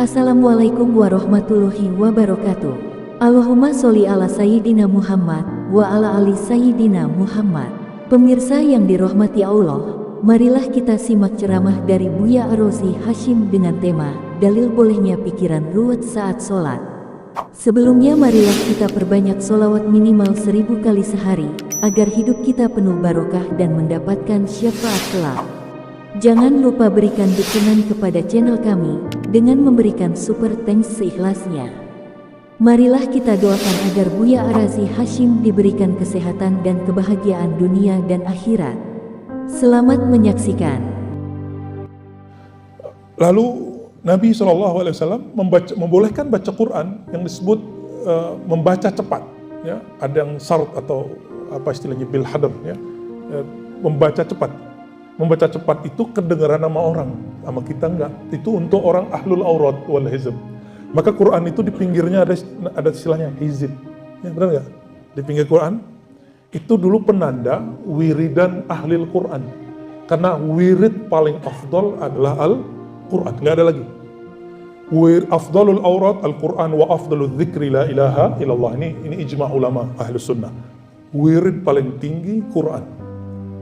Assalamualaikum warahmatullahi wabarakatuh. Allahumma sholli ala Sayyidina Muhammad wa ala ali Sayyidina Muhammad. Pemirsa yang dirahmati Allah, marilah kita simak ceramah dari Buya Ar-Razi Hashim dengan tema Dalil Bolehnya Pikiran Ruwet Saat Sholat. Sebelumnya marilah kita perbanyak sholawat minimal 1000 kali sehari, agar hidup kita penuh barokah dan mendapatkan syafaat kelak. Jangan lupa berikan dukungan kepada channel kami dengan memberikan super thanks seikhlasnya. Marilah kita doakan agar Buya Ar-Razi Hashim diberikan kesehatan dan kebahagiaan dunia dan akhirat. Selamat menyaksikan. Lalu Nabi SAW membolehkan baca Quran yang disebut membaca cepat. Ya, ada yang syarat atau apa istilahnya bil hadar, ya, membaca cepat. Membaca cepat itu kedengaran sama orang, sama kita enggak. Itu untuk orang ahlul aurat wal hizb. Maka Quran itu di pinggirnya ada istilahnya hizib. Ya, benar enggak? Di pinggir Quran itu dulu penanda wiridan ahlil Quran. Karena wirid paling afdal adalah Al-Quran, enggak ada lagi. Afdalul aurat Al-Quran wa afdalul dzikri la ilaha illallah. Ini ijma' ulama ahlus sunnah. Wirid paling tinggi Quran.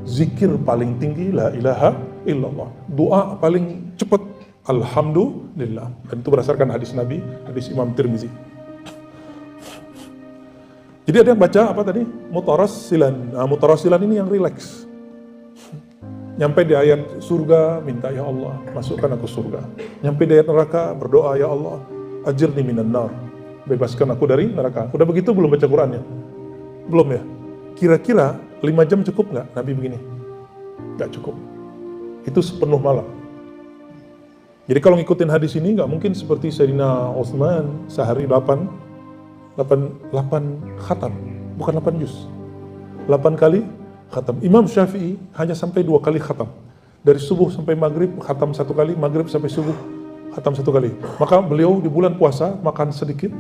Zikir paling tinggi la ilaha illallah. Doa paling cepat alhamdulillah. Dan itu berdasarkan hadis Nabi, hadis Imam Tirmizi. Jadi ada yang baca apa tadi? Mutarassilan. Nah, mutarassilan ini yang relax. Nyampe di ayat surga, minta ya Allah, masukkan aku surga. Nyampe di ayat neraka, berdoa ya Allah, ajirni minan nar. Bebaskan aku dari neraka. Udah begitu belum baca Qurannya? Belum ya? Kira-kira 5 jam cukup nggak Nabi begini? Nggak cukup. Itu sepenuh malam. Jadi kalau ngikutin hadis ini nggak mungkin seperti Sayyidina Utsman sehari 8 khatam, bukan 8 juz. 8 kali khatam. Imam Syafi'i hanya sampai 2 kali khatam. Dari subuh sampai maghrib khatam 1 kali, maghrib sampai subuh khatam 1 kali. Maka beliau di bulan puasa makan sedikit,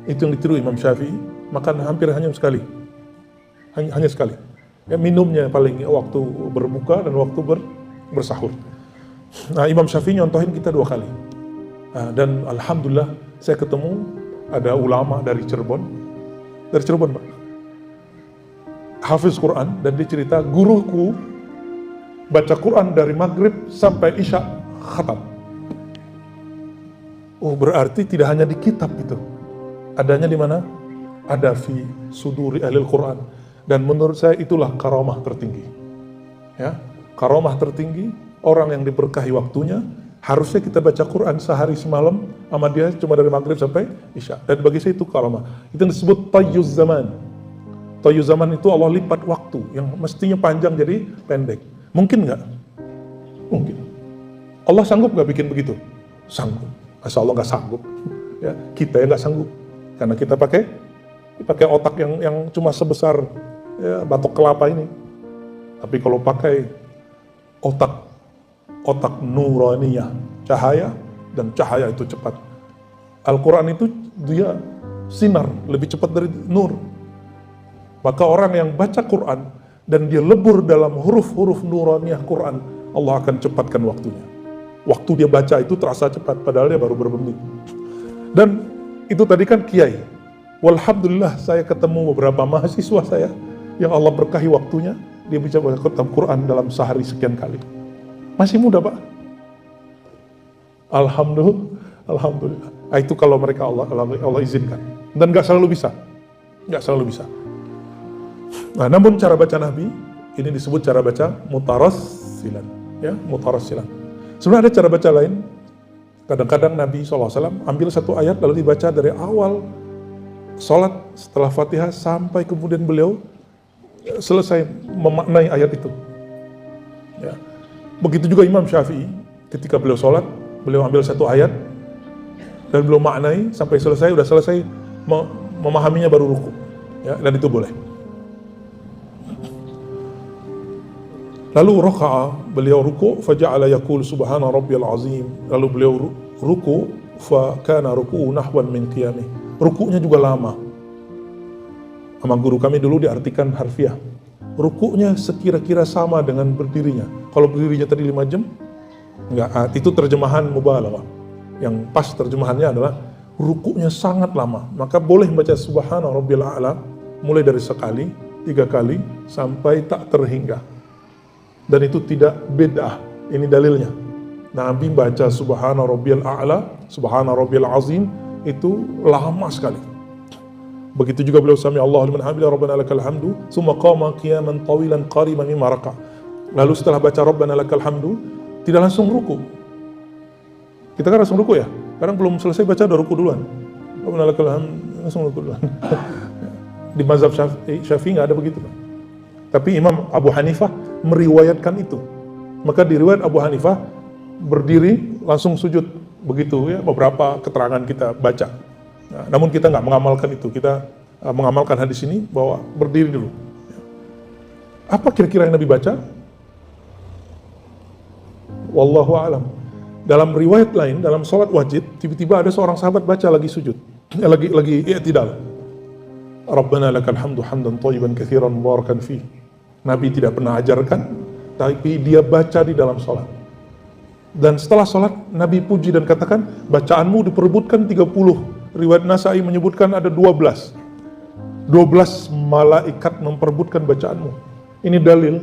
itu yang ditiru Imam Syafi'i, makan hampir hanya sekali. Hanya sekali. Ya, minumnya paling waktu berbuka dan waktu bersahur. Nah, Imam Syafi'i nyontohin kita 2 kali. Nah, dan alhamdulillah saya ketemu ada ulama dari Cirebon. Dari Cirebon, Pak. Hafiz Quran, dan dia cerita guruku baca Quran dari maghrib sampai isya khatam. Oh, berarti tidak hanya di kitab itu. Adanya di mana? Ada fi suduri ahlil Quran. Dan menurut saya itulah karamah tertinggi. Ya, karamah tertinggi, orang yang diberkahi waktunya, harusnya kita baca Quran sehari semalam, sama dia cuma dari maghrib sampai isya. Dan bagi saya itu karamah. Itu yang disebut tayyuz zaman. Tayyuz zaman itu Allah lipat waktu, yang mestinya panjang jadi pendek. Mungkin nggak? Mungkin. Allah sanggup nggak bikin begitu? Sanggup. Masa Allah nggak sanggup? Ya, kita yang nggak sanggup. Karena kita pakai otak yang cuma sebesar ya, batok kelapa ini. Tapi kalau pakai otak nuraniyah, cahaya, dan cahaya itu cepat. Al-Quran itu dia sinar, lebih cepat dari nur. Maka orang yang baca Quran dan dia lebur dalam huruf-huruf nuraniyah Quran, Allah akan cepatkan waktunya. Waktu dia baca itu terasa cepat, padahal dia baru bermenit. Dan itu tadi kan kiai. Walhamdulillah saya ketemu beberapa mahasiswa saya yang Allah berkahi waktunya, dia bisa baca Quran dalam sehari sekian kali. Masih muda, Pak. Alhamdulillah. Nah, itu kalau mereka Allah izinkan. Dan gak selalu bisa. Nah, namun cara baca Nabi ini disebut cara baca mutarassilan, ya, mutarassilan. Sebenarnya ada cara baca lain. Kadang-kadang Nabi SAW ambil satu ayat lalu dibaca dari awal sholat setelah Fatihah sampai kemudian beliau selesai memaknai ayat itu. Ya. Begitu juga Imam Syafi'i, ketika beliau sholat, beliau ambil satu ayat dan beliau maknai sampai selesai, udah selesai memahaminya baru ruku. Ya, dan itu boleh. Lalu raka'a, beliau ruku, faja'ala yaqul subhana rabbiyal azim. Lalu beliau ruku, fa kana ruku'u nahwan min qiyamih. Ruku'nya juga lama. Sama guru kami dulu diartikan harfiah. Ruku'nya sekira-kira sama dengan berdirinya. Kalau berdirinya tadi 5 jam, enggak, itu terjemahan mubalaghah. yang pas terjemahannya adalah rukunya sangat lama. Maka boleh baca subhana rabbiyal a'la mulai dari sekali, 3 kali sampai tak terhingga. Dan itu tidak bid'ah. Ini dalilnya. Nabi baca subhana rabbiyal a'la, subhana rabbiyal azim itu lama sekali. Begitu juga beliau sami Allahu liman hamidah rabbana lakal hamdu, tsumma qama qiyaman tawilan qariban mimma raka'. Lalu setelah baca rabbana lakal hamdu, tidak langsung ruku. Kita kan langsung ruku ya? Kadang belum selesai baca udah ruku duluan. Rabbana lakal hamdu, langsung ruku duluan. Di mazhab Syafi'i nggak ada begitu. Tapi Imam Abu Hanifah meriwayatkan itu. Maka di riwayat Abu Hanifah berdiri langsung sujud. Begitu ya beberapa keterangan kita baca. Nah, namun kita nggak mengamalkan itu. Kita mengamalkan hadis ini bahwa berdiri dulu. Apa kira-kira yang Nabi baca? Wallahu a'lam. Dalam riwayat lain, dalam sholat wajib, tiba-tiba ada seorang sahabat baca lagi sujud, lagi i'tidal. Rabbana lakal hamdu hamdan thayyiban katsiran mubarakan fi. Nabi tidak pernah ajarkan, tapi dia baca di dalam sholat. Dan setelah sholat, Nabi puji dan katakan, bacaanmu diperebutkan 30. Riwayat Nasa'i menyebutkan ada 12. 12 malaikat memperebutkan bacaanmu. Ini dalil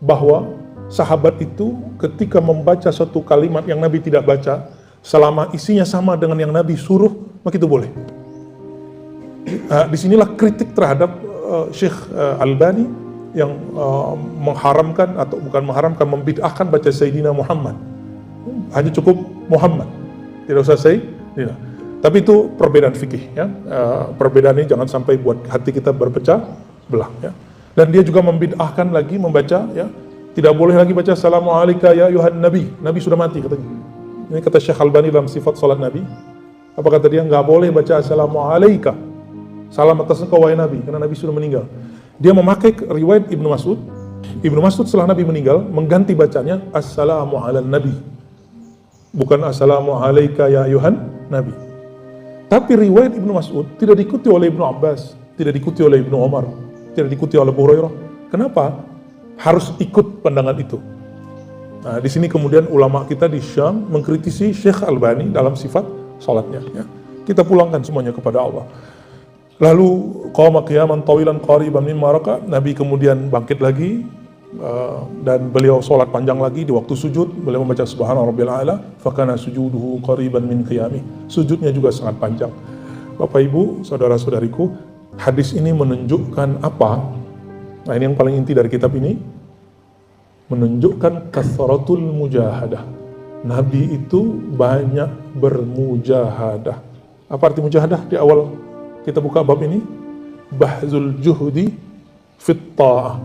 bahwa sahabat itu ketika membaca satu kalimat yang Nabi tidak baca, selama isinya sama dengan yang Nabi suruh, maka itu boleh. Disinilah kritik terhadap Syekh Albani yang mengharamkan atau bukan mengharamkan, membid'ahkan baca Sayyidina Muhammad. Hanya cukup Muhammad, tidak usah Sayyidina. Tapi itu perbedaan fikih ya. Perbedaan ini jangan sampai buat hati kita berpecah belah ya. Dan dia juga membid'ahkan lagi membaca ya, tidak boleh lagi baca Assalamualaikum ya ayuhan Nabi. Nabi sudah mati katanya. Ini kata Syekh Albani dalam sifat salat Nabi. Apa kata dia? Nggak boleh baca Assalamualaikum, salam atas engkau wahai Nabi, karena Nabi sudah meninggal. Dia memakai riwayat Ibnu Mas'ud. Ibnu Mas'ud setelah Nabi meninggal mengganti bacanya Assalamu ala Nabi, bukan Assalamu alaika ya ayuhan Nabi. Tapi riwayat Ibnu Mas'ud tidak diikuti oleh Ibnu Abbas, tidak diikuti oleh Ibnu Umar, tidak diikuti oleh Abu Hurairah. Kenapa? Harus ikut pandangan itu. Nah, di sini kemudian ulama kita di Syam mengkritisi Syekh Albani dalam sifat salatnya. Ya. Kita pulangkan semuanya kepada Allah. Lalu qama qiyaman tawilan qariban mimma raka', Nabi kemudian bangkit lagi dan beliau salat panjang lagi. Di waktu sujud beliau membaca subhana rabbil a'la fakana sujuduhu qariban min qiyami. Sujudnya juga sangat panjang. Bapak Ibu, saudara-saudariku, hadis ini menunjukkan apa? Nah, ini yang paling inti dari kitab ini, menunjukkan kasratul mujahadah. Nabi itu banyak bermujahadah. Apa arti mujahadah? Di awal kita buka bab ini, bahzul juhdi fit ta'ah,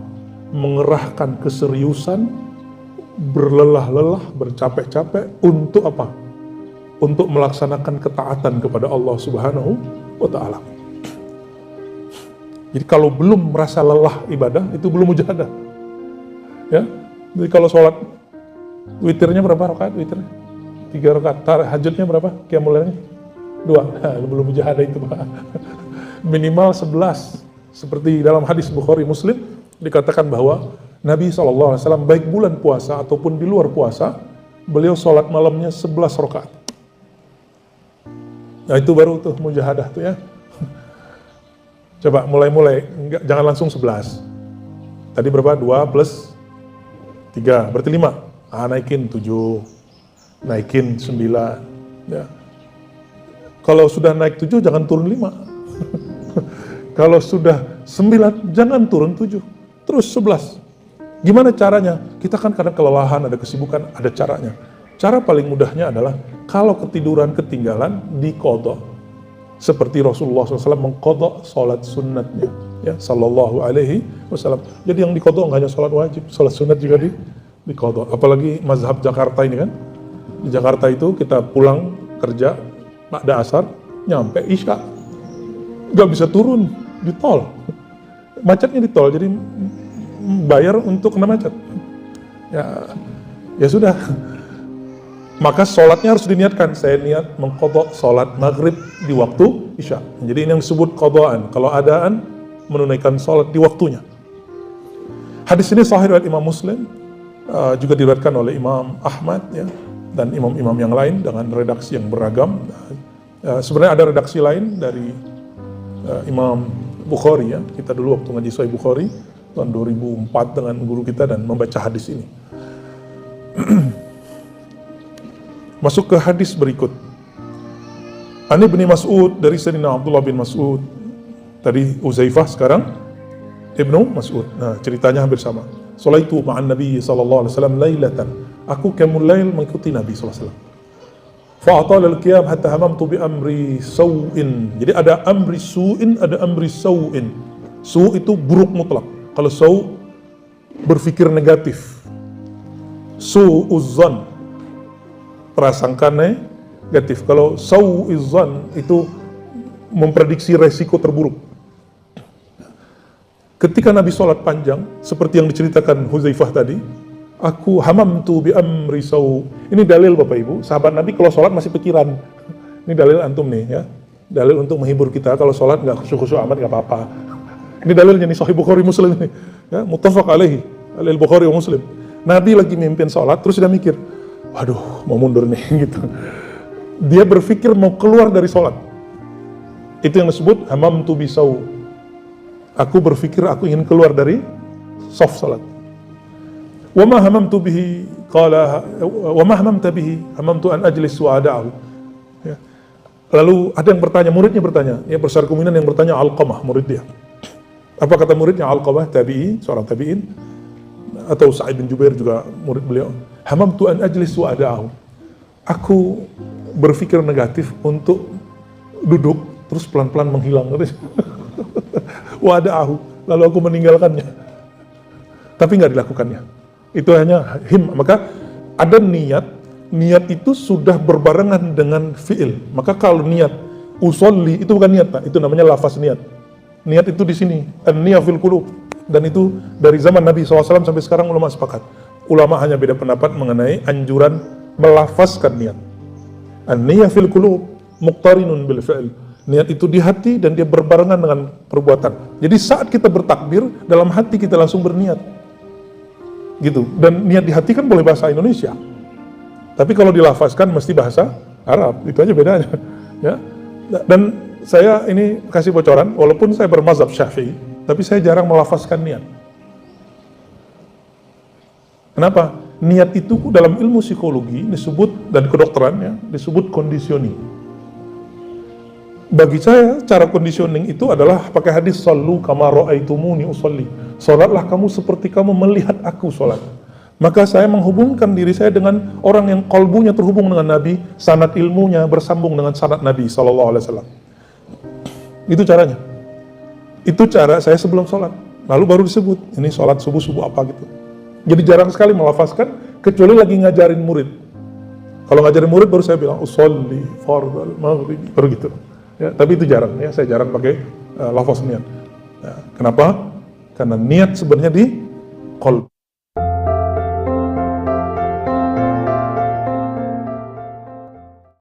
mengerahkan keseriusan, berlelah-lelah, bercapek-capek untuk apa? Untuk melaksanakan ketaatan kepada Allah Subhanahu wa ta'ala. Jadi kalau belum merasa lelah ibadah, itu belum mujahadah. Ya. Jadi kalau sholat witirnya berapa rakaat? Witirnya 3 rakaat. Tahajudnya berapa? Qiyamul lailnya 2. Belum mujahadah itu, Pak. Minimal 11. Seperti dalam hadis Bukhari Muslim dikatakan bahwa Nabi SAW baik bulan puasa ataupun di luar puasa, beliau sholat malamnya 11 rakaat. Nah, itu baru tuh mujahadah tuh ya. Coba mulai-mulai, jangan langsung 11. Tadi berapa? 2 plus 3, berarti 5. Naikin 7, naikin 9. Ya. Kalau sudah naik 7, jangan turun 5. Kalau sudah 9, jangan turun 7. Terus 11. Gimana caranya? Kita kan kadang kelelahan, ada kesibukan, ada caranya. Cara paling mudahnya adalah, kalau ketiduran ketinggalan, diqadha. Seperti Rasulullah SAW mengqadha sholat sunnatnya, ya, sallallahu alaihi wasallam. Jadi yang diqadha nggak hanya sholat wajib, sholat sunat juga diqadha. Apalagi mazhab Jakarta ini kan, di Jakarta itu kita pulang kerja, ba'da asar, nyampe isya, nggak bisa turun di tol, macetnya di tol, jadi bayar untuk kena macet. Ya sudah. Maka sholatnya harus diniatkan. Saya niat mengqadha sholat maghrib di waktu isya. Jadi ini yang disebut qadhaan. Kalau adaan, menunaikan sholat di waktunya. Hadis ini sahih riwayat Imam Muslim, juga diriwayatkan oleh Imam Ahmad. Ya. dan imam-imam yang lain dengan redaksi yang beragam. Sebenarnya ada redaksi lain dari Imam Bukhari ya. Kita dulu waktu ngaji Sahih Bukhari tahun 2004 dengan guru kita dan membaca hadis ini. Masuk ke hadis berikut. Ani bin Mas'ud, dari Sayyidina Abdullah bin Mas'ud. Tadi Uzaifah, sekarang Ibnu Mas'ud. Nah, ceritanya hampir sama. Salaitu ma'an Nabi sallallahu alaihi wasallam lailatan. Aku qiyamul lail mengikuti Nabi sallallahu alaihi wasallam. Fa'atal al-qiyam hatta hamamtu bi amri sau'in. Jadi ada amri su'in, ada amri sau'in. Su' itu buruk mutlak. Kalau sau' berpikir negatif. Su'uzzan, prasangka negatif. Kalau sau'izzan itu memprediksi resiko terburuk. Ketika Nabi sholat panjang, seperti yang diceritakan Huzaifah tadi, aku hamamtu bi amri sau'. Ini dalil Bapak Ibu, sahabat Nabi kalau sholat masih pikiran. Ini dalil antum nih ya, dalil untuk menghibur kita. Kalau sholat nggak khusyuk-khusyuk amat nggak apa-apa. Ini dalilnya nih Sahih Bukhari Muslim nih, ya, muttafaq alaihi, al-Bukhari wa Muslim. Nabi lagi mimpin sholat, terus dia mikir, waduh mau mundur nih gitu. Dia berpikir mau keluar dari sholat. Itu yang disebut hamamtu bi sau'. Aku berpikir aku ingin keluar dari saf salat. Wa ma hamamtu bihi qala wa ma hamamta bihi hamamtu an ajlis wa ada'u. Ya. Lalu ada yang bertanya, muridnya bertanya, ya besar kemungkinan yang bertanya Alqamah, murid dia. Apa kata muridnya? Alqamah tabi'i, seorang tabi'in, atau Sa'id bin Jubair juga murid beliau. Hamamtu an ajlis wa ada'u. Aku berpikir negatif untuk duduk terus pelan-pelan menghilang. Wada'ahu, lalu aku meninggalkannya. Tapi nggak dilakukannya. Itu hanya maka ada niat itu sudah berbarengan dengan fi'il. Maka kalau niat usolli itu bukan niat, Pak. Itu namanya lafaz niat. Niat itu di sini, an-niyah fil qulub. Dan itu dari zaman Nabi SAW sampai sekarang ulama sepakat. Ulama hanya beda pendapat mengenai anjuran melafazkan niat. An-niyah fil qulub muqtarinun bil fi'il. Niat itu di hati dan dia berbarengan dengan perbuatan. Jadi saat kita bertakbir, dalam hati kita langsung berniat. Gitu. Dan niat di hati kan boleh bahasa Indonesia. Tapi kalau dilafazkan mesti bahasa Arab. Itu aja bedanya. Ya. Dan saya ini kasih bocoran, walaupun saya bermazhab Syafi'i, tapi saya jarang melafazkan niat. Kenapa? Niat itu dalam ilmu psikologi disebut, dan kedokteran ya, disebut conditioning. Bagi saya, cara conditioning itu adalah pakai hadis sallu kama ra'aitumuni usolli. Salatlah kamu seperti kamu melihat aku salat. Maka saya menghubungkan diri saya dengan orang yang qalbunya terhubung dengan Nabi, sanad ilmunya bersambung dengan sanad Nabi SAW. Itu caranya. Itu cara saya sebelum salat. Lalu baru disebut, ini salat subuh apa gitu. Jadi jarang sekali melafazkan, kecuali lagi ngajarin murid. Kalau ngajarin murid baru saya bilang usolli fardal maghrib, baru gitu. Ya, tapi itu jarang ya, saya jarang pakai lafaz niat. Ya, kenapa? Karena niat sebenarnya di qalb.